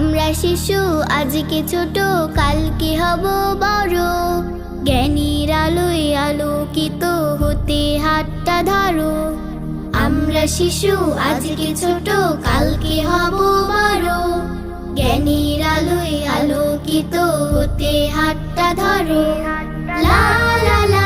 আমরা শিশু আজকে ছোট, কালকে হব বড়। জ্ঞানীর আলোয় আলোকিত হতে হাতটা ধরো। আমরা শিশু আজকে ছোট, কালকে হব বড়। জ্ঞানীর আলোয় আলোকিত হতে হাতটা ধরো। লা লা লা।